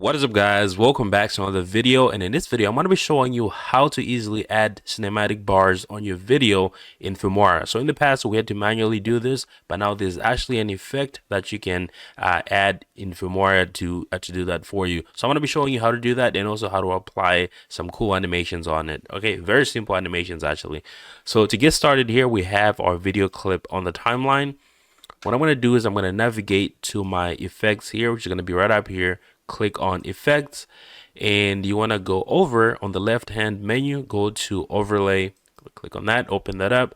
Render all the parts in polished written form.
What is up, guys? Welcome back to another video, and in this video I'm going to be showing you how to easily add cinematic bars on your video in Filmora. So in the past we had to manually do this, but now there's actually an effect that you can add in Filmora to do that for you. So I'm going to be showing you how to do that and also how to apply some cool animations on it. Okay, very simple animations actually. So to get started here, we have our video clip on the timeline. What I'm going to do is I'm going to navigate to my effects here, which is going to be right up here. Click on effects, and you want to go over on the left hand menu, go to overlay, click on that, open that up,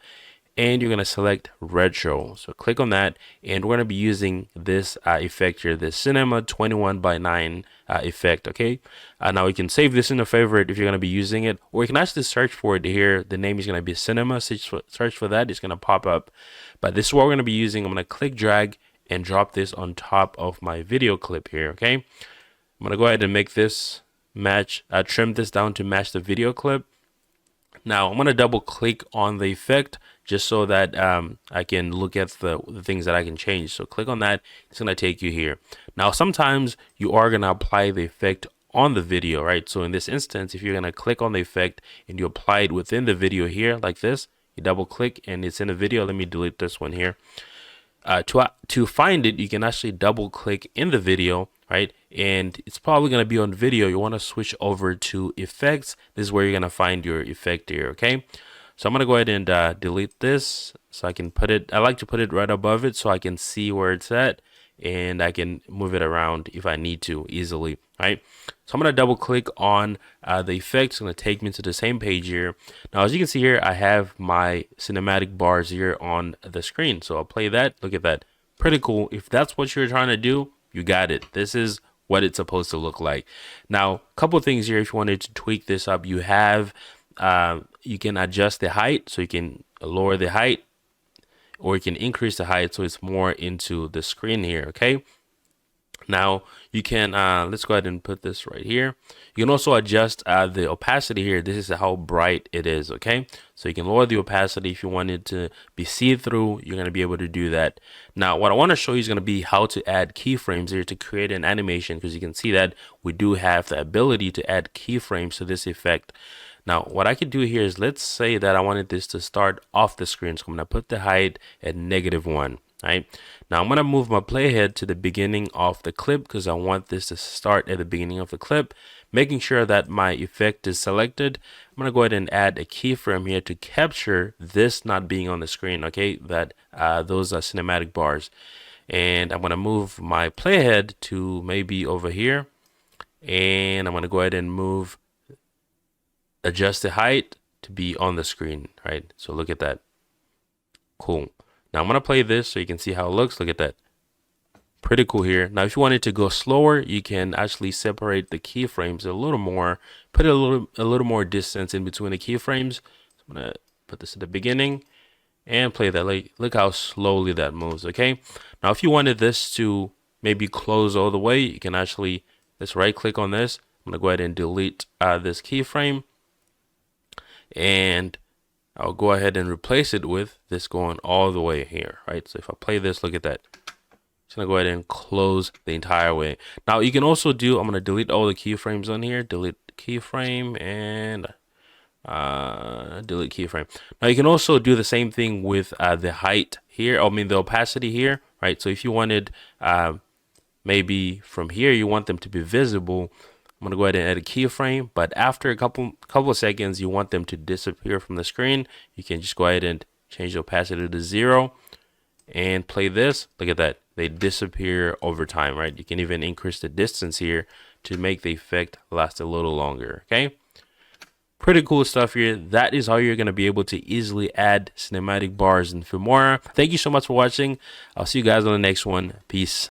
and you're going to select retro. So click on that, and we're going to be using this effect here, the cinema 21:9 effect. Okay, now you can save this in a favorite if you're going to be using it, or you can actually search for it here. The name is going to be cinema. Search for that, it's going to pop up, but this is what we're going to be using. I'm going to click drag and drop this on top of my video clip here. Okay, I'm going to go ahead and make this match, trim this down to match the video clip. Now I'm going to double click on the effect just so that I can look at the things that I can change. So click on that. It's going to take you here. Now sometimes you are going to apply the effect on the video, right? So in this instance, if you're going to click on the effect and you apply it within the video here like this, you double click and it's in the video. Let me delete this one here. To find it, you can actually double click in the video, right? And it's probably going to be on video. You want to switch over to effects. This is where you're going to find your effect here. Okay, so I'm going to go ahead and delete this so I can put it, I like to put it right above it so I can see where it's at and I can move it around if I need to easily, right? So I'm going to double click on the effect. It's going to take me to the same page here. Now, as you can see here, I have my cinematic bars here on the screen. So I'll play that. Look at that. Pretty cool. If that's what you're trying to do, you got it. This is what it's supposed to look like. Now, a couple things here. If you wanted to tweak this up, you have, you can adjust the height. So you can lower the height, or you can increase the height so it's more into the screen here. Okay, now you can let's go ahead and put this right here. You can also adjust the opacity here. This is how bright it is. Okay, so you can lower the opacity if you want it to be see-through. You're going to be able to do that. Now what I want to show you is going to be how to add keyframes here to create an animation, because you can see that we do have the ability to add keyframes to this effect. Now, what I could do here is, let's say that I wanted this to start off the screen. So I'm going to put the height at -1, right? Now, I'm going to move my playhead to the beginning of the clip because I want this to start at the beginning of the clip, making sure that my effect is selected. I'm going to go ahead and add a keyframe here to capture this not being on the screen, okay? That those are cinematic bars. And I'm going to move my playhead to maybe over here. And I'm going to go ahead and adjust the height to be on the screen, right? So look at that. Cool. Now I'm going to play this so you can see how it looks. Look at that. Pretty cool here. Now if you wanted to go slower, you can actually separate the keyframes a little more, put a little more distance in between the keyframes. So I'm going to put this at the beginning and play that. Like, look how slowly that moves. Okay, now if you wanted this to maybe close all the way, you can actually, let's right click on this. I'm going to go ahead and delete this keyframe, and I'll go ahead and replace it with this going all the way here, right? So if I play this, look at that. It's gonna go ahead and close the entire way. Now you can also do, I'm gonna delete all the keyframes on here, delete keyframe, and delete keyframe. Now you can also do the same thing with the height here, I mean the opacity here, right? So if you wanted maybe from here you want them to be visible, I'm going to go ahead and add a keyframe, but after a couple of seconds, you want them to disappear from the screen. You can just go ahead and change the opacity to 0 and play this. Look at that. They disappear over time, right? You can even increase the distance here to make the effect last a little longer, okay? Pretty cool stuff here. That is how you're going to be able to easily add cinematic bars in Filmora. Thank you so much for watching. I'll see you guys on the next one. Peace.